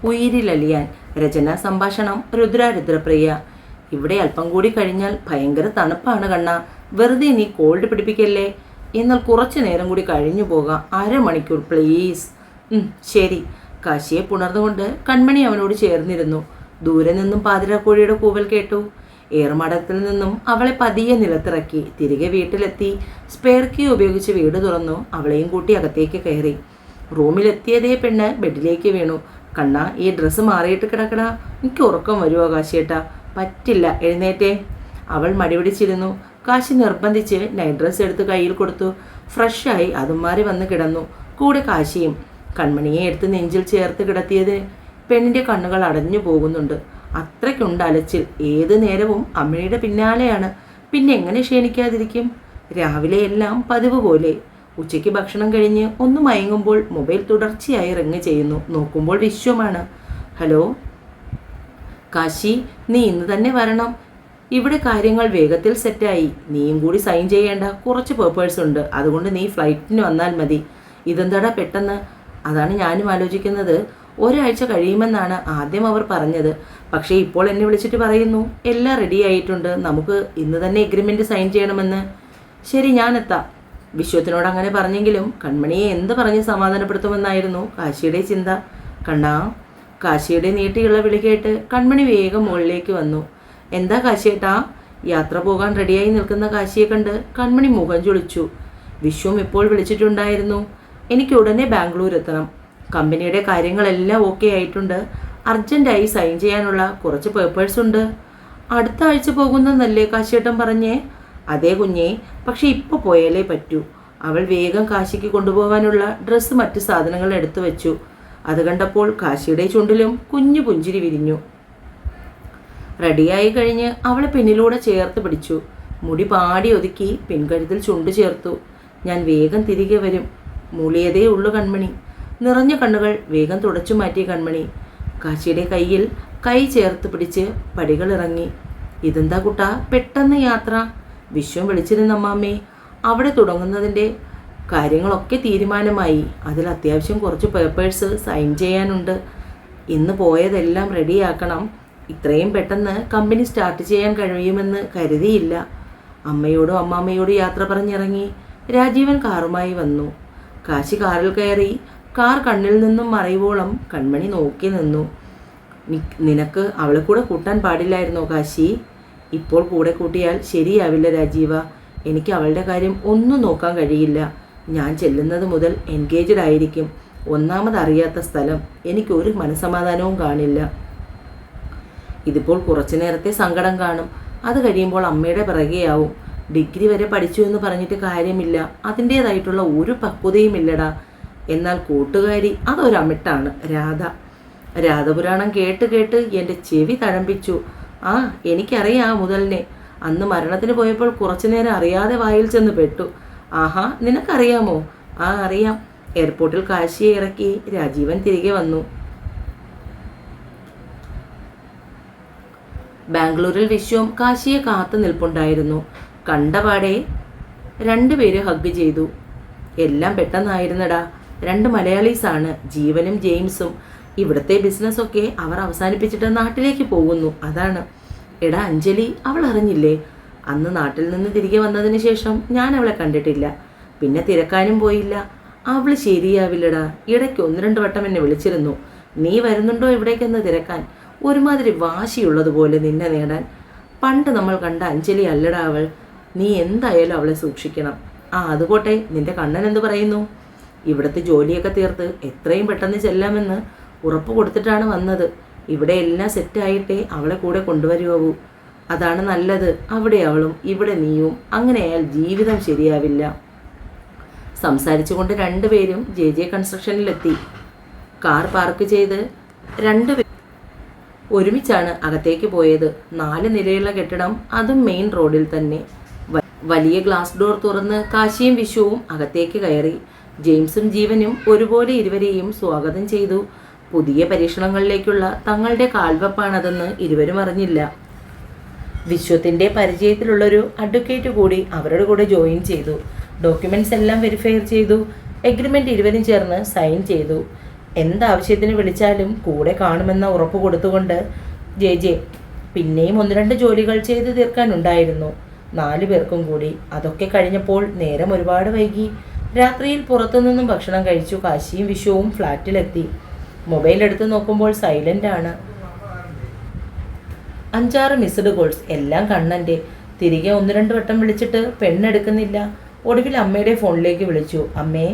ഉയിരിലലിയാൻ. രചന സംഭാഷണം രുദ്രപ്രിയ. ഇവിടെ അല്പം കൂടി കഴിഞ്ഞാൽ ഭയങ്കര തണുപ്പാണ് കണ്ണ. വെറുതെ നീ കോൾഡ് പിടിപ്പിക്കല്ലേ. എന്നാൽ കുറച്ചു നേരം കൂടി കഴിഞ്ഞു പോകാം. അരമണിക്കൂർ പ്ലീസ്. ശരി. കാശിയെ പുണർന്നുകൊണ്ട് കൺമണി അവനോട് ചേർന്നിരുന്നു. ദൂരെ നിന്നും പാതിരാക്കോഴിയുടെ കൂവൽ കേട്ടു. ഏറുമാടത്തിൽ നിന്നും അവളെ പതിയെ നിലത്തിറക്കി. തിരികെ വീട്ടിലെത്തി സ്പെയർ കീ ഉപയോഗിച്ച് വീട് തുറന്നു. അവളെയും കൂട്ടി അകത്തേക്ക് കയറി. റൂമിലെത്തിയതേ പെണ്ണ് ബെഡിലേക്ക് വീണു. കണ്ണ, ഈ ഡ്രസ്സ് മാറിയിട്ട് കിടക്കടാ. എനിക്ക് ഉറക്കം വരുമോ കാശിയേട്ടാ? പറ്റില്ല, എഴുന്നേറ്റേ. അവൾ മടിപിടിച്ചിരുന്നു. കാശി നിർബന്ധിച്ച് നൈറ്റ് ഡ്രസ്സ് എടുത്ത് കയ്യിൽ കൊടുത്തു. ഫ്രഷായി അതും മാറി വന്ന് കിടന്നു. കൂടെ കാശിയും. കൺമണിയെ എടുത്ത് നെഞ്ചിൽ ചേർത്ത് കിടത്തിയത് പെണ്ണിൻ്റെ കണ്ണുകൾ അടഞ്ഞു പോകുന്നുണ്ട്. അത്രയ്ക്കുണ്ട് അലച്ചിൽ. ഏത് നേരവും അമ്മയുടെ പിന്നാലെയാണ്. പിന്നെ എങ്ങനെ ക്ഷീണിക്കാതിരിക്കും? രാവിലെ എല്ലാം പതിവ് പോലെ. ഉച്ചയ്ക്ക് ഭക്ഷണം കഴിഞ്ഞ് ഒന്ന് മയങ്ങുമ്പോൾ മൊബൈൽ തുടർച്ചയായി റിങ് ചെയ്യുന്നു. നോക്കുമ്പോൾ വിശ്വമാണ്. ഹലോ കാശി, നീ ഇന്ന് തന്നെ വരണം. ഇവിടെ കാര്യങ്ങൾ വേഗത്തിൽ സെറ്റായി. നീയും കൂടി സൈൻ ചെയ്യേണ്ട കുറച്ച് പേപ്പേഴ്സ് ഉണ്ട്. അതുകൊണ്ട് നീ ഫ്ലൈറ്റിന് വന്നാൽ മതി. ഇതെന്താടാ പെട്ടെന്ന്? അതാണ് ഞാനും ആലോചിക്കുന്നത്. ഒരാഴ്ച കഴിയുമെന്നാണ് ആദ്യം അവർ പറഞ്ഞത്. പക്ഷേ ഇപ്പോൾ എന്നെ വിളിച്ചിട്ട് പറയുന്നു എല്ലാം റെഡി ആയിട്ടുണ്ട്, നമുക്ക് ഇന്ന് തന്നെ എഗ്രിമെൻറ്റ് സൈൻ ചെയ്യണമെന്ന്. ശരി, ഞാനെത്താം. വിശ്വത്തിനോട് അങ്ങനെ പറഞ്ഞെങ്കിലും കൺമണിയെ എന്ത് പറഞ്ഞ് സമാധാനപ്പെടുത്തുമെന്നായിരുന്നു കാശിയുടെ ചിന്ത. കണ്ണാ. കാശിയുടെ നീട്ടിയുള്ള വിളി കേട്ട് കൺമണി വേഗം മുകളിലേക്ക് വന്നു. എന്താ കാശിയേട്ടാ? യാത്ര പോകാൻ റെഡിയായി നിൽക്കുന്ന കാശിയെ കണ്ട് കൺമണി മുഖം ചുളിച്ചു. വിശ്വം ഇപ്പോൾ വിളിച്ചിട്ടുണ്ടായിരുന്നു. എനിക്ക് ഉടനെ ബാംഗ്ലൂർ എത്തണം. കമ്പനിയുടെ കാര്യങ്ങളെല്ലാം ഓക്കെ ആയിട്ടുണ്ട്. അർജൻറ്റായി സൈൻ ചെയ്യാനുള്ള കുറച്ച് പേപ്പേഴ്സ് ഉണ്ട്. അടുത്ത ആഴ്ച പോകുന്നതല്ലേ കാശിയേട്ടൻ പറഞ്ഞേ? അതേ കുഞ്ഞേ, പക്ഷെ ഇപ്പോൾ പോയാലേ പറ്റൂ. അവൾ വേഗം കാശിക്ക് കൊണ്ടുപോകാനുള്ള ഡ്രസ്സ് മറ്റ് സാധനങ്ങൾ എടുത്തു വെച്ചു. അത് കണ്ടപ്പോൾ കാശിയുടെ ചുണ്ടിലും കുഞ്ഞു പുഞ്ചിരി വിരിഞ്ഞു. റെഡിയായി കഴിഞ്ഞ് അവളെ പിന്നിലൂടെ ചേർത്ത് പിടിച്ചു. മുടി പാടി ഒതുക്കി പിൻകഴുത്തിൽ ചുണ്ട് ചേർത്തു. ഞാൻ വേഗം തിരികെ വരും. മൂളിയതേ ഉള്ളു കൺമണി. നിറഞ്ഞ കണ്ണുകൾ വേഗം തുടച്ചു മാറ്റി കൺമണി. കാശിയുടെ കയ്യിൽ കൈ ചേർത്ത് പിടിച്ച് പടികൾ ഇറങ്ങി. ഇതെന്താ കുട്ടാ പെട്ടെന്ന് യാത്ര? വിശ്വം വിളിച്ചിരുന്നമ്മാമ്മേ. അവിടെ തുടങ്ങുന്നതിൻ്റെ കാര്യങ്ങളൊക്കെ തീരുമാനമായി. അതിൽ അത്യാവശ്യം കുറച്ച് പേപ്പേഴ്സ് സൈൻ ചെയ്യാനുണ്ട്. ഇന്ന് പോയതെല്ലാം റെഡിയാക്കണം. ഇത്രയും പെട്ടെന്ന് കമ്പനി സ്റ്റാർട്ട് ചെയ്യാൻ കഴിയുമെന്ന് കരുതിയില്ല. അമ്മയോടും അമ്മാമ്മയോടും യാത്ര പറഞ്ഞിറങ്ങി. രാജീവൻ കാറുമായി വന്നു. കാശി കാറിൽ കയറി. കാർ കണ്ണിൽ നിന്നും മറയുവോളം കൺമണി നോക്കി നിന്നു. നിനക്ക് അവളെ കൂടെ കൂട്ടാൻ പാടില്ലായിരുന്നോ കാശി? ഇപ്പോൾ കൂടെ കൂട്ടിയാൽ ശരിയാവില്ല രാജീവ. എനിക്ക് അവളുടെ കാര്യം ഒന്നും നോക്കാൻ കഴിയില്ല. ഞാൻ ചെല്ലുന്നത് മുതൽ എൻഗേജ്ഡ് ആയിരിക്കും. ഒന്നാമതറിയാത്ത സ്ഥലം. എനിക്കൊരു മനസ്സമാധാനവും കാണില്ല. ഇതിപ്പോൾ കുറച്ചു നേരത്തെ സങ്കടം കാണും. അത് കഴിയുമ്പോൾ അമ്മയുടെ പിറകെയാവും. ഡിഗ്രി വരെ പഠിച്ചു എന്ന് പറഞ്ഞിട്ട് കാര്യമില്ല. അതിൻ്റേതായിട്ടുള്ള ഒരു പക്വതയും ഇല്ലടാ. എന്നാൽ കൂട്ടുകാരി അതൊരമിട്ടാണ് രാധ. രാധപുരാണം കേട്ട് കേട്ട് എൻ്റെ ചെവി തഴമ്പിച്ചു. ആ, എനിക്കറിയാം മുതലിനെ. അന്ന് മരണത്തിന് പോയപ്പോൾ കുറച്ചു നേരം അറിയാതെ വായിൽ ചെന്ന് പെട്ടു. ആഹാ, നിനക്കറിയാമോ? ആ, അറിയാം. എയർപോർട്ടിൽ കാശിയെ ഇറക്കി രാജീവൻ തിരികെ വന്നു. ബാംഗ്ലൂരിൽ വിശ്വം കാശിയെ കാത്തു നിൽപ്പുണ്ടായിരുന്നു. കണ്ടപാടെ രണ്ടുപേര് ഹഗ് ചെയ്തു. എല്ലാം പെട്ടെന്നായിരുന്നടാ. 2 മലയാളീസാണ്, ജീവനും ജെയിംസും. ഇവിടുത്തെ ബിസിനസ്സൊക്കെ അവർ അവസാനിപ്പിച്ചിട്ട് നാട്ടിലേക്ക് പോകുന്നു. അതാണ്. എടാ അഞ്ജലി, അവൾ അറിഞ്ഞില്ലേ? അന്ന് നാട്ടിൽ നിന്ന് തിരികെ വന്നതിന് ശേഷം ഞാൻ അവളെ കണ്ടിട്ടില്ല. പിന്നെ തിരക്കാനും പോയില്ല. അവൾ ശരിയാവില്ലടാ. ഇടയ്ക്ക് 1-2 വട്ടം എന്നെ വിളിച്ചിരുന്നു. നീ വരുന്നുണ്ടോ ഇവിടേക്കെന്ന് തിരക്കാൻ. ഒരുമാതിരി വാശിയുള്ളതുപോലെ നിന്നെ നേടാൻ. പണ്ട് നമ്മൾ കണ്ട അഞ്ജലി അല്ലടാ അവൾ. നീ എന്തായാലും അവളെ സൂക്ഷിക്കണം. ആ, അതുപോട്ടെ, നിന്റെ കണ്ണൻ എന്ത് പറയുന്നു? ഇവിടുത്തെ ജോലിയൊക്കെ തീർത്ത് എത്രയും പെട്ടെന്ന് ചെല്ലാമെന്ന് ഉറപ്പ് കൊടുത്തിട്ടാണ് വന്നത്. ഇവിടെ എല്ലാം സെറ്റായിട്ടേ അവളെ കൂടെ കൊണ്ടുവരുവൂ. അതാണ് നല്ലത്. അവിടെ അവളും ഇവിടെ നീയും. അങ്ങനെയായാൽ ജീവിതം ശരിയാവില്ല. സംസാരിച്ചുകൊണ്ട് രണ്ടുപേരും JJ കൺസ്ട്രക്ഷനിലെത്തി. കാർ പാർക്ക് ചെയ്ത് രണ്ടുപേരും ഒരുമിച്ചാണ് അകത്തേക്ക് പോയത്. 4 നിലയുള്ള കെട്ടിടം, അതും മെയിൻ റോഡിൽ തന്നെ. വലിയ ഗ്ലാസ് ഡോർ തുറന്ന് കാശിയും വിശ്വവും അകത്തേക്ക് കയറി. ജെയിംസും ജീവനും ഒരുപോലെ ഇരുവരെയും സ്വാഗതം ചെയ്തു. പുതിയ പരീക്ഷണങ്ങളിലേക്കുള്ള തങ്ങളുടെ കാൽവെപ്പാണതെന്ന് ഇരുവരും അറിഞ്ഞില്ല. വിശ്വത്തിൻ്റെ പരിചയത്തിലുള്ളൊരു അഡ്വക്കേറ്റ് കൂടി അവരുടെ കൂടെ ജോയിൻ ചെയ്തു. ഡോക്യുമെൻറ്റ്സ് എല്ലാം വെരിഫൈ ചെയ്തു. എഗ്രിമെൻ്റ് ഇരുവരും ചേർന്ന് സൈൻ ചെയ്തു. എന്താവശ്യത്തിന് വിളിച്ചാലും കൂടെ കാണുമെന്ന ഉറപ്പ് കൊടുത്തുകൊണ്ട് ജെ പിന്നെയും 1-2 ജോലികൾ ചെയ്ത് തീർക്കാനുണ്ടായിരുന്നു. 4 പേർക്കും കൂടി. അതൊക്കെ കഴിഞ്ഞപ്പോൾ നേരം ഒരുപാട് വൈകി. രാത്രിയിൽ പുറത്തുനിന്നും ഭക്ഷണം കഴിച്ചു കാശിയും വിഷുവും ഫ്ലാറ്റിലെത്തി. മൊബൈൽ എടുത്ത് നോക്കുമ്പോൾ സൈലന്റ് ആണ്. 5-6 മിസ്ഡ് കോൾസ്, എല്ലാം കണ്ണൻ്റെ. തിരികെ 1-2 വട്ടം വിളിച്ചിട്ട് പെണ്ണെടുക്കുന്നില്ല. ഒടുവിൽ അമ്മയുടെ ഫോണിലേക്ക് വിളിച്ചു. അമ്മേ,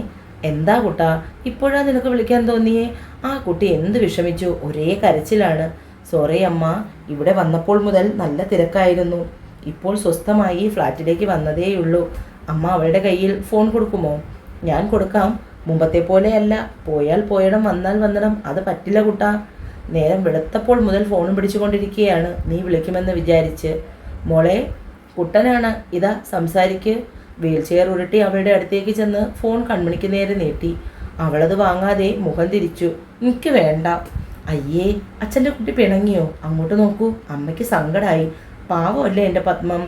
എന്താ കുട്ടാ, ഇപ്പോഴാ നിനക്ക് വിളിക്കാൻ തോന്നിയേ? ആ കുട്ടി എന്ത് വിഷമിച്ചു, ഒരേ കരച്ചിലാണ്. സോറി അമ്മ, ഇവിടെ വന്നപ്പോൾ മുതൽ നല്ല തിരക്കായിരുന്നു. ഇപ്പോൾ സ്വസ്ഥമായി ഫ്ലാറ്റിലേക്ക് വന്നതേയുള്ളൂ. അമ്മ അവളുടെ കയ്യിൽ ഫോൺ കൊടുക്കുമോ? ഞാൻ കൊടുക്കാം. മുമ്പത്തെ പോലെയല്ല, പോയാൽ പോയണം വന്നാൽ വന്നിടം. അത് പറ്റില്ല കുട്ടാ. നേരം വെളുത്തപ്പോൾ മുതൽ ഫോണും പിടിച്ചുകൊണ്ടിരിക്കുകയാണ്, നീ വിളിക്കുമെന്ന് വിചാരിച്ച്. മോളെ, കുട്ടനാണ്, ഇതാ സംസാരിക്ക്. വീൽ ചെയർ ഉരുട്ടി അവളുടെ അടുത്തേക്ക് ചെന്ന് ഫോൺ കൺമണിക്ക് നേരെ നീട്ടി. അവളത് വാങ്ങാതെ മുഖം തിരിച്ചു. എനിക്ക് വേണ്ട. അയ്യേ, അച്ഛൻ്റെ കുട്ടി പിണങ്ങിയോ? അങ്ങോട്ട് നോക്കൂ, അമ്മയ്ക്ക് സങ്കടമായി. പാവമല്ലേ എൻ്റെ പത്മം.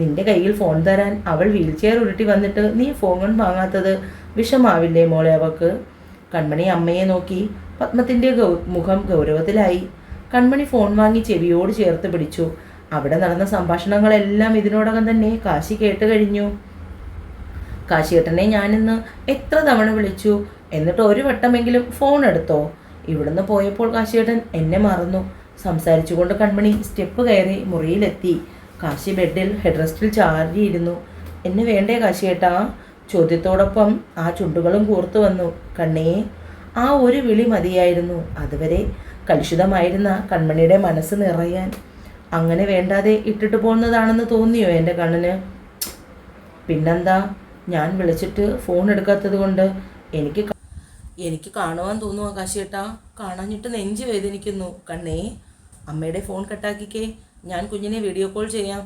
നിന്റെ കയ്യിൽ ഫോൺ തരാൻ അവൾ വീൽ ചെയർ ഉരുട്ടി വന്നിട്ട് നീ ഫോൺ വാങ്ങാത്തത് വിഷമാവില്ലേ മോളെ അവൾക്ക്? കൺമണി അമ്മയെ നോക്കി. പത്മത്തിൻ്റെ മുഖം ഗൗരവത്തിലായി. കൺമണി ഫോൺ വാങ്ങി ചെവിയോട് ചേർത്ത് പിടിച്ചു. അവിടെ നടന്ന സംഭാഷണങ്ങളെല്ലാം ഇതിനോടകം തന്നെ കാശി കേട്ട് കഴിഞ്ഞു. കാശിയേട്ടനെ ഞാനിന്ന് എത്ര തവണ വിളിച്ചു, എന്നിട്ട് ഒരു വട്ടമെങ്കിലും ഫോൺ എടുത്തോ? ഇവിടുന്ന് പോയപ്പോൾ കാശിയേട്ടൻ എന്നെ മറന്നു. സംസാരിച്ചുകൊണ്ട് കൺമണി സ്റ്റെപ്പ് കയറി മുറിയിലെത്തി. കാശി ബെഡിൽ ഹെഡ് റെസ്റ്റിൽ ചാരിയിരുന്നു. എന്നെ വേണ്ടേ കാശിയേട്ടാ? ചോദ്യത്തോടൊപ്പം ആ ചുണ്ടുകളും കൂർത്തു വന്നു. കണ്ണേ, ആ ഒരു വിളി മതിയായിരുന്നു അതുവരെ കലുഷിതമായിരുന്ന കൺമണിയുടെ മനസ്സ് നിറയാൻ. അങ്ങനെ വേണ്ടാതെ ഇട്ടിട്ട് പോകുന്നതാണെന്ന് തോന്നിയോ എൻ്റെ കണ്ണിന്? പിന്നെന്താ, ഞാൻ വിളിച്ചിട്ട് ഫോൺ എടുക്കാത്തത് കൊണ്ട് എനിക്ക് കാണുവാൻ തോന്നുമോ കാശിയേട്ടാ? കാണാഞ്ഞിട്ട് നെഞ്ച് വേദനിക്കുന്നു. കണ്ണേ, അമ്മയുടെ ഫോൺ കട്ടാക്കിക്കേ, ഞാൻ കുഞ്ഞിനെ വീഡിയോ കോൾ ചെയ്യാം.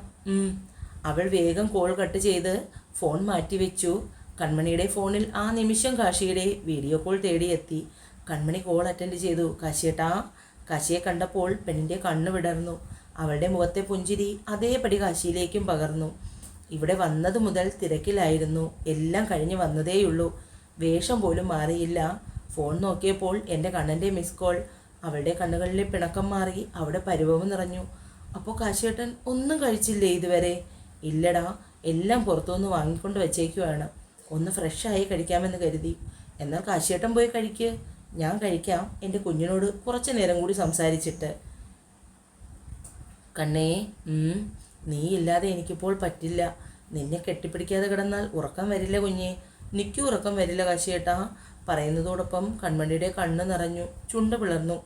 അവൾ വേഗം കോൾ കട്ട് ചെയ്ത് ഫോൺ മാറ്റിവെച്ചു. കൺമണിയുടെ ഫോണിൽ ആ നിമിഷം കാശിയുടെ വീഡിയോ കോൾ തേടിയെത്തി. കൺമണി കോൾ അറ്റൻഡ് ചെയ്തു. കാശിയേട്ടാ. കാശിയെ കണ്ടപ്പോൾ പെണ്ണിൻ്റെ കണ്ണ് വിടർന്നു. അവളുടെ മുഖത്തെ പുഞ്ചിരി അതേപടി കാശിയിലേക്കും പകർന്നു. ഇവിടെ വന്നത് മുതൽ തിരക്കിലായിരുന്നു. എല്ലാം കഴിഞ്ഞ് വന്നതേയുള്ളൂ. വേഷം പോലും മാറിയില്ല. ഫോൺ നോക്കിയപ്പോൾ എൻ്റെ കണ്ണൻ്റെ മിസ് കോൾ. അവളുടെ കണ്ണുകളിലെ പിണക്കം മാറി, അവിടെ പരിഭവം നിറഞ്ഞു. അപ്പോൾ കാശിയേട്ടൻ ഒന്നും കഴിച്ചില്ലേ ഇതുവരെ? ഇല്ലടാ, എല്ലാം പുറത്തുനിന്ന് വാങ്ങിക്കൊണ്ട് വച്ചേക്കുവാണ്. ഒന്ന് ഫ്രഷായി കഴിക്കാമെന്ന് കരുതി. എന്നാൽ കാശിയേട്ടൻ പോയി കഴിക്ക്, ഞാൻ കഴിക്കാം. എൻ്റെ കുഞ്ഞിനോട് കുറച്ച് നേരം കൂടി സംസാരിച്ചിട്ട്. കണ്ണേ, നീ ഇല്ലാതെ എനിക്കിപ്പോൾ പറ്റില്ല. നിന്നെ കെട്ടിപ്പിടിക്കാതെ കിടന്നാൽ ഉറക്കം വരില്ല കുഞ്ഞേ. നിൽക്കും ഉറക്കം വരില്ല കാശിയേട്ടാ. പറയുന്നതോടൊപ്പം കൺമണിയുടെ കണ്ണ് നിറഞ്ഞു, ചുണ്ട് പിളർന്നു.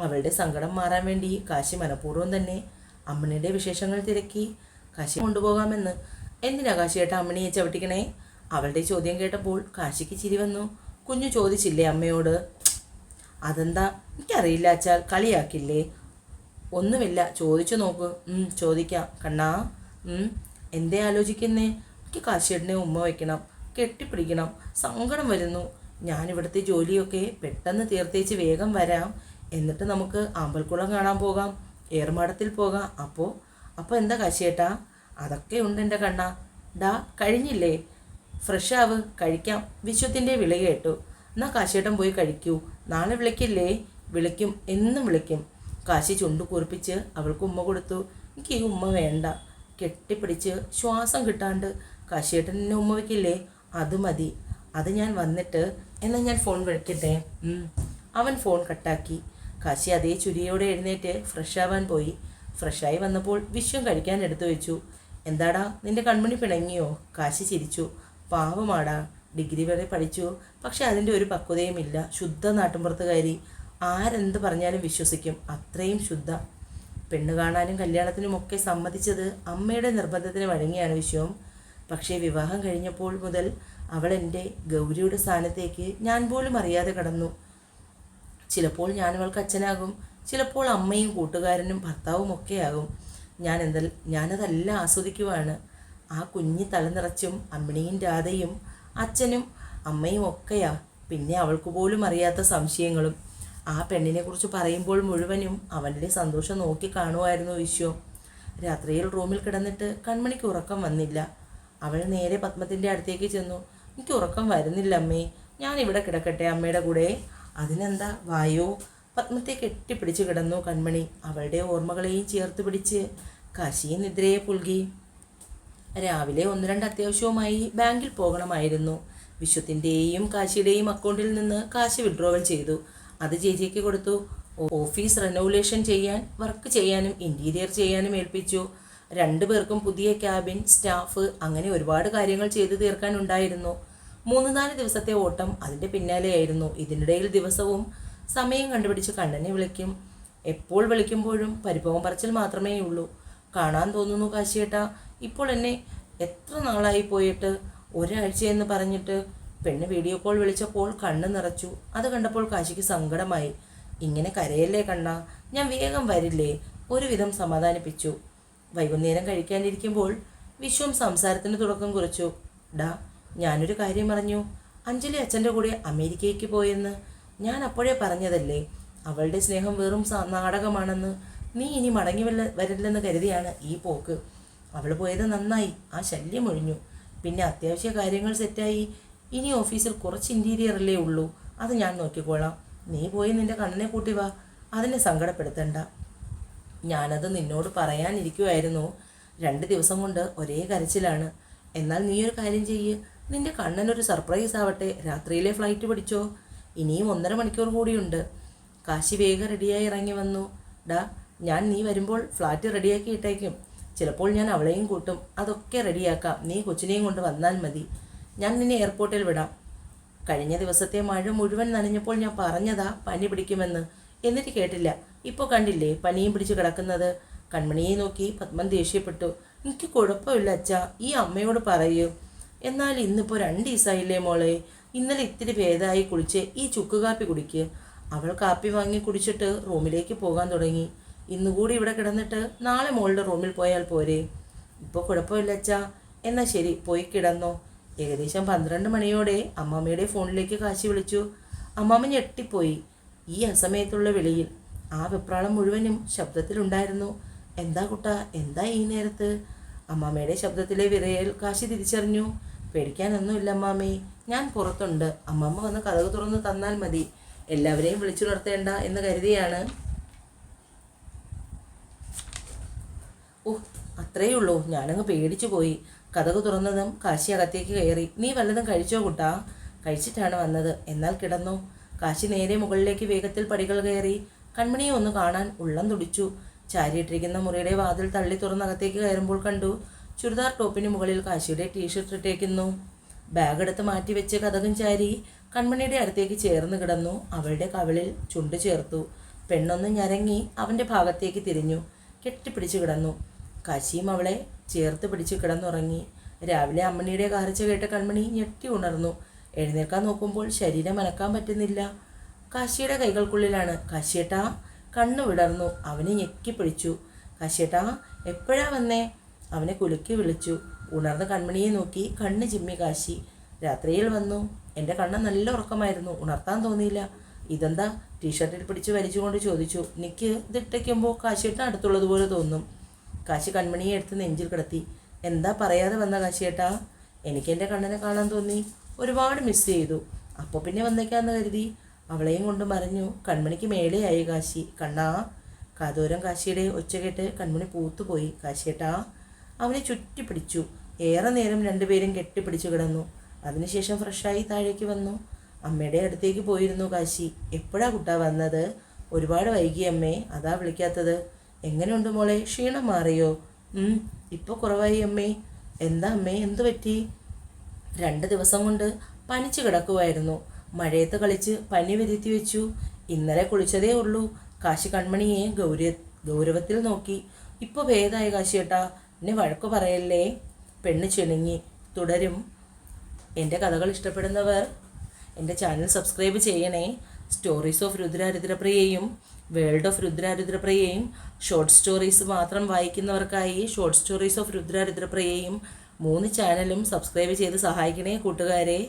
അവളുടെ സങ്കടം മാറാൻ വേണ്ടി കാശി മനഃപൂർവ്വം തന്നെ അമ്മണിയുടെ വിശേഷങ്ങൾ തിരക്കി. കാശി കൊണ്ടുപോകാമെന്ന്. എന്തിനാ കാശിയേട്ടാ അമ്മണിയെ ചവിട്ടിക്കണേ? അവളുടെ ചോദ്യം കേട്ടപ്പോൾ കാശിക്ക് ചിരി വന്നു. കുഞ്ഞു ചോദിച്ചില്ലേ അമ്മയോട്? അതെന്താ? എനിക്കറിയില്ല അച്ചാൽ, കളിയാക്കില്ലേ? ഒന്നുമില്ല, ചോദിച്ചു നോക്ക്. ചോദിക്കാം കണ്ണാ. എന്തേ ആലോചിക്കുന്നേ? എനിക്ക് കാശിയേട്ടനെ ഉമ്മ വയ്ക്കണം, കെട്ടിപ്പിടിക്കണം. സങ്കടം വരുന്നു. ഞാനിവിടുത്തെ ജോലിയൊക്കെ പെട്ടെന്ന് തീർത്തേച്ച് വേഗം വരാം. എന്നിട്ട് നമുക്ക് ആമ്പൽക്കുളം കാണാൻ പോകാം, ഏർമാടത്തിൽ പോകാം. അപ്പോൾ എന്താ കാശിയേട്ടാ? അതൊക്കെ ഉണ്ട് എൻ്റെ കണ്ണാ. ഡാ, കഴിഞ്ഞില്ലേ? ഫ്രഷ് ആവ്, കഴിക്കാം. വിശ്വത്തിൻ്റെ വിളി കേട്ടു. എന്നാ കാശിയേട്ടൻ പോയി കഴിക്കൂ. നാളെ വിളിക്കില്ലേ? വിളിക്കും, എന്നും വിളിക്കും. കാശി ചുണ്ടു കൂർപ്പിച്ച് അവൾക്ക് ഉമ്മ കൊടുത്തു. എനിക്ക് ഈ ഉമ്മ വേണ്ട. കെട്ടിപ്പിടിച്ച് ശ്വാസം കിട്ടാണ്ട് കാശിയേട്ടൻ എന്നെ ഉമ്മ വയ്ക്കില്ലേ? അത് മതി. അത് ഞാൻ വന്നിട്ട്. എന്നാൽ ഞാൻ ഫോൺ വിളിക്കട്ടെ. അവൻ ഫോൺ കട്ടാക്കി. കാശി അതേ ചുരിയോടെ എഴുന്നേറ്റ് ഫ്രഷ് ആവാൻ പോയി. ഫ്രഷായി വന്നപ്പോൾ വിശ്വം കഴിക്കാൻ എടുത്തു വെച്ചു. എന്താടാ, നിന്റെ കൺമണി പിണങ്ങിയോ? കാശി ചിരിച്ചു. പാവമാടാ, ഡിഗ്രി വരെ പഠിച്ചു, പക്ഷെ അതിൻ്റെ ഒരു പക്വതയുമില്ല. ശുദ്ധ നാട്ടുമ്പുറത്തുകാരി. ആരെന്ത് പറഞ്ഞാലും വിശ്വസിക്കും, അത്രയും ശുദ്ധ. പെണ്ണ് കാണാനും കല്യാണത്തിനുമൊക്കെ സമ്മതിച്ചത് അമ്മയുടെ നിർബന്ധത്തിന് വഴങ്ങിയാണ് വിശ്വം. പക്ഷേ വിവാഹം കഴിഞ്ഞപ്പോൾ മുതൽ അവൾ എൻ്റെ ഗൗരിയുടെ സ്ഥാനത്തേക്ക് ഞാൻ പോലും അറിയാതെ കടന്നു. ചിലപ്പോൾ ഞാനവൾക്ക് അച്ഛനാകും, ചിലപ്പോൾ അമ്മയും കൂട്ടുകാരനും ഭർത്താവും ഒക്കെ ആകും. ഞാനതെല്ലാം ആസ്വദിക്കുവാണ്. ആ കുഞ്ഞി തല നിറച്ചും അമ്മിണിയും രാധയും അച്ഛനും അമ്മയും ഒക്കെയാ. പിന്നെ അവൾക്ക് പോലും അറിയാത്ത സംശയങ്ങളും. ആ പെണ്ണിനെക്കുറിച്ച് പറയുമ്പോൾ മുഴുവനും അവൻ്റെ സന്തോഷം നോക്കി കാണുമായിരുന്നു വിശ്വം. രാത്രിയിൽ റൂമിൽ കിടന്നിട്ട് കൺമണിക്ക് ഉറക്കം വന്നില്ല. അവൾ നേരെ പത്മത്തിൻ്റെ അടുത്തേക്ക് ചെന്നു. എനിക്ക് ഉറക്കം വരുന്നില്ല അമ്മേ, ഞാനിവിടെ കിടക്കട്ടെ അമ്മയുടെ കൂടെ? അതിനെന്താ വായോ. പത്മത്തെ കെട്ടിപ്പിടിച്ച് കിടന്നു കൺമണി. അവളുടെ ഓർമ്മകളെയും ചേർത്ത് പിടിച്ച് കാശിയെ നിദ്രയെ പുൽകി. രാവിലെ 1-2 അത്യാവശ്യവുമായി ബാങ്കിൽ പോകണമായിരുന്നു. വിശ്വത്തിൻ്റെയും കാശിയുടെയും അക്കൗണ്ടിൽ നിന്ന് കാശ് വിഡ്രോവൽ ചെയ്തു. അത് ചേച്ചിക്ക് കൊടുത്തു. ഓഫീസ് റെനോവേഷൻ ചെയ്യാൻ, വർക്ക് ചെയ്യാനും ഇൻറ്റീരിയർ ചെയ്യാനും ഏൽപ്പിച്ചു. 2 പേർക്കും പുതിയ ക്യാബിൻ, സ്റ്റാഫ്, അങ്ങനെ ഒരുപാട് കാര്യങ്ങൾ ചെയ്തു തീർക്കാനുണ്ടായിരുന്നു. 3-4 ദിവസത്തെ ഓട്ടം അതിൻ്റെ പിന്നാലെയായിരുന്നു. ഇതിനിടയിൽ ദിവസവും സമയം കണ്ടുപിടിച്ച് കണ്ണനെ വിളിക്കും. എപ്പോൾ വിളിക്കുമ്പോഴും പരിഭവം പറച്ചിൽ മാത്രമേ ഉള്ളൂ. കാണാൻ തോന്നുന്നു കാശിയേട്ടാ, ഇപ്പോൾ എന്നെ എത്ര നാളായി പോയിട്ട്, ഒരാഴ്ചയെന്ന് പറഞ്ഞിട്ട്. പെണ്ണ് വീഡിയോ കോൾ വിളിച്ചപ്പോൾ കണ്ണ് നിറച്ചു. അത് കണ്ടപ്പോൾ കാശിക്ക് സങ്കടമായി. ഇങ്ങനെ കരയല്ലേ കണ്ണാ, ഞാൻ വേഗം വരില്ലേ, ഒരുവിധം സമാധാനിപ്പിച്ചു. വൈകുന്നേരം കഴിക്കാനിരിക്കുമ്പോൾ വിശ്വം സംസാരത്തിന് തുടക്കം കുറിച്ചു. ഡാ, ഞാനൊരു കാര്യം അറിഞ്ഞു. അഞ്ജലി അച്ഛൻ്റെ കൂടെ അമേരിക്കയ്ക്ക് പോയെന്ന്. ഞാൻ അപ്പോഴേ പറഞ്ഞതല്ലേ, അവളുടെ സ്നേഹം വെറും നാടകമാണെന്ന്. നീ ഇനി മടങ്ങി വരില്ലെന്ന് കരുതിയാണ് ഈ പോക്ക്. അവൾ പോയത് നന്നായി, ആ ശല്യം ഒഴിഞ്ഞു. പിന്നെ അത്യാവശ്യ കാര്യങ്ങൾ സെറ്റായി. ഇനി ഓഫീസിൽ കുറച്ച് ഇൻറ്റീരിയർ അല്ലേ ഉള്ളൂ, അത് ഞാൻ നോക്കിക്കോളാം. നീ പോയി നിൻ്റെ കണ്ണനെ കൂട്ടി വാ, അതിനെ സങ്കടപ്പെടുത്തണ്ട. ഞാനത് നിന്നോട് പറയാനിരിക്കുമായിരുന്നു. 2 ദിവസം കൊണ്ട് ഒരേ കരച്ചിലാണ്. എന്നാൽ നീ ഒരു കാര്യം ചെയ്യ്, നിൻ്റെ കണ്ണനൊരു സർപ്രൈസ് ആവട്ടെ. രാത്രിയിലെ ഫ്ലൈറ്റ് പിടിച്ചോ, ഇനിയും 1.5 മണിക്കൂർ കൂടിയുണ്ട്. കാശി വേഗം റെഡിയായി ഇറങ്ങി വന്നു. ഡാ, ഞാൻ നീ വരുമ്പോൾ ഫ്ലാറ്റ് റെഡിയാക്കി ഇട്ടേക്കും. ചിലപ്പോൾ ഞാൻ അവളെയും കൂട്ടും. അതൊക്കെ റെഡിയാക്കാം. നീ കൊച്ചിനെയും കൊണ്ട് വന്നാൽ മതി. ഞാൻ നിന്നെ എയർപോർട്ടിൽ വിടാം. കഴിഞ്ഞ ദിവസത്തെ മഴ മുഴുവൻ നനഞ്ഞപ്പോൾ ഞാൻ പറഞ്ഞതാ പനി പിടിക്കുമെന്ന്. എന്നിട്ട് കേട്ടില്ല. ഇപ്പോൾ കണ്ടില്ലേ പനിയും പിടിച്ച് കിടക്കുന്നത്. കൺമണിയെ നോക്കി പത്മൻ ദേഷ്യപ്പെട്ടു. എനിക്ക് കുഴപ്പമില്ല അച്ഛാ, ഈ അമ്മയോട് പറയൂ. എന്നാൽ ഇന്നിപ്പോൾ 2 ദിവസമായില്ലേ മോളെ. ഇന്നലെ ഇത്തിരി ഭേദമായി കുളിച്ച് ഈ ചുക്ക് കാപ്പി കുടിക്ക്. അവൾ കാപ്പി വാങ്ങി കുടിച്ചിട്ട് റൂമിലേക്ക് പോകാൻ തുടങ്ങി. ഇന്നുകൂടി ഇവിടെ കിടന്നിട്ട് നാളെ മോളുടെ റൂമിൽ പോയാൽ പോരെ. ഇപ്പോൾ കുഴപ്പമില്ല അച്ഛാ. എന്നാൽ ശരി, പോയി കിടന്നോ. ഏകദേശം 12 മണിയോടെ അമ്മാമ്മയുടെ ഫോണിലേക്ക് കാശി വിളിച്ചു. അമ്മാമ്മ ഞെട്ടിപ്പോയി ഈ അസമയത്തുള്ള വിളിയിൽ. ആ വെപ്രാളം മുഴുവനും ശബ്ദത്തിലുണ്ടായിരുന്നു. എന്താ കുട്ടാ, എന്താ ഈ നേരത്ത്? അമ്മാമ്മയുടെ ശബ്ദത്തിലെ വിറയൽ കാശി തിരിച്ചറിഞ്ഞു. പേടിക്കാനൊന്നുമില്ല അമ്മാമ്മേ, ഞാൻ പുറത്തുണ്ട്. അമ്മാമ്മ വന്ന് കതക് തുറന്ന് തന്നാൽ മതി. എല്ലാവരെയും വിളിച്ചുണർത്തേണ്ട എന്ന് കരുതിയാണ്. അത്രയേ ഉള്ളൂ. ഞാനങ്ങ് പേടിച്ചു പോയി. കതക് തുറന്നതും കാശി അകത്തേക്ക് കയറി. നീ വല്ലതും കഴിച്ചോ കുട്ടാ? കഴിച്ചിട്ടാണ് വന്നത്. എന്നാൽ കിടന്നോ. കാശി നേരെ മുകളിലേക്ക് വേഗത്തിൽ പടികൾ കയറി. കൺമണിയെ ഒന്ന് കാണാൻ ഉള്ളം തുടിച്ചു. ചാരിയിട്ടിരിക്കുന്ന മുറിയുടെ വാതിൽ തള്ളി തുറന്നകത്തേക്ക് കയറുമ്പോൾ കണ്ടു ചുരിദാർ ടോപ്പിന് മുകളിൽ കാശിയുടെ ടീഷർട്ട് ഇട്ടേക്കുന്നു. ബാഗ് എടുത്ത് മാറ്റി വെച്ച് കതകും ചാരി കൺമണിയുടെ അടുത്തേക്ക് ചേർന്ന് കിടന്നു. അവളുടെ കവിളിൽ ചുണ്ട് ചേർത്തു. പെണ്ണൊന്ന് ഞരങ്ങി അവൻ്റെ ഭാഗത്തേക്ക് തിരിഞ്ഞു. കെട്ടിപ്പിടിച്ച് കിടന്നു. കാശിയും അവളെ ചേർത്ത് പിടിച്ച് കിടന്നുറങ്ങി. രാവിലെ അമ്മണിയുടെ കാർച്ച കേട്ട കൺമണി ഞെട്ടി ഉണർന്നു. എഴുന്നേൽക്കാൻ നോക്കുമ്പോൾ ശരീരം അനക്കാൻ പറ്റുന്നില്ല. കാശിയുടെ കൈകൾക്കുള്ളിലാണ്. കാശിയേട്ടാ. കണ്ണു വിടർന്നു. അവനെ ഞെക്കി പിടിച്ചു. കാശിയേട്ടാ, എപ്പോഴാ വന്നേ? അവനെ കുലുക്കി വിളിച്ചു. ഉണർന്ന കൺമണിയെ നോക്കി കണ്ണ് ചിമ്മി കാശി. രാത്രിയിൽ വന്നു. എൻ്റെ കണ്ണ് നല്ല ഉറക്കമായിരുന്നു, ഉണർത്താൻ തോന്നിയില്ല. ഇതെന്താ? ടീഷർട്ടിൽ പിടിച്ച് വലിച്ചുകൊണ്ട് ചോദിച്ചു. എനിക്ക് ഇതിട്ടയ്ക്കുമ്പോൾ കാശിയേട്ടൻ അടുത്തുള്ളതുപോലെ തോന്നും. കാശി കൺമണിയെ എടുത്ത് നെഞ്ചിൽ കിടത്തി. എന്താ പറയാതെ വന്ന കാശിയേട്ടാ? എനിക്കെൻ്റെ കണ്ണനെ കാണാൻ തോന്നി. ഒരുപാട് മിസ് ചെയ്തു. അപ്പോൾ പിന്നെ വന്നേക്കാന്ന് കരുതി. അവളെയും കൊണ്ട് മറിഞ്ഞു. കൺമണിക്ക് മേലെയായി കാശി. കണ്ണാ. കാതോരം കാശിയുടെ ഒച്ച കേട്ട് കൺമണി പൂത്തുപോയി. കാശിയേട്ടാ. അവനെ ചുറ്റി പിടിച്ചു. ഏറെ നേരം 2 പേരും കെട്ടിപ്പിടിച്ചു കിടന്നു. അതിനുശേഷം ഫ്രഷായി താഴേക്ക് വന്നു. അമ്മയുടെ അടുത്തേക്ക് പോയിരുന്നു കാശി. എപ്പോഴാ കുട്ടാ വന്നത്? ഒരുപാട് വൈകി അമ്മേ, അതാ വിളിക്കാത്തത്. എങ്ങനെയുണ്ട് മോളെ, ക്ഷീണം മാറിയോ? ഇപ്പോൾ കുറവായി അമ്മേ. എന്താ അമ്മേ, എന്തു പറ്റി? 2 ദിവസം കൊണ്ട് പനിച്ച് കിടക്കുമായിരുന്നു. മഴയത്ത് കളിച്ച് പനി വരുത്തി വെച്ചു. ഇന്നലെ കുളിച്ചതേ ഉള്ളൂ. കാശി കൺമണിയെ ഗൗരവത്തിൽ നോക്കി. ഇപ്പോൾ ഭേദമായി കാശിയേട്ടാ, എന്നെ വഴക്ക് പറയല്ലേ. പെണ്ണ് ചെണുങ്ങി. തുടരും. എൻ്റെ കഥകൾ ഇഷ്ടപ്പെടുന്നവർ എൻ്റെ ചാനൽ സബ്സ്ക്രൈബ് ചെയ്യണേ. സ്റ്റോറീസ് ഓഫ് രുദ്രാരുദ്രപ്രിയയും വേൾഡ് ഓഫ് രുദ്രാരുദ്രപ്രിയയും ഷോർട്ട് സ്റ്റോറീസ് മാത്രം വായിക്കുന്നവർക്കായി ഷോർട്ട് സ്റ്റോറീസ് ഓഫ് രുദ്രാരുദ്രപ്രിയയും 3 ചാനലും സബ്സ്ക്രൈബ് ചെയ്ത് സഹായിക്കണേ കൂട്ടുകാരെ.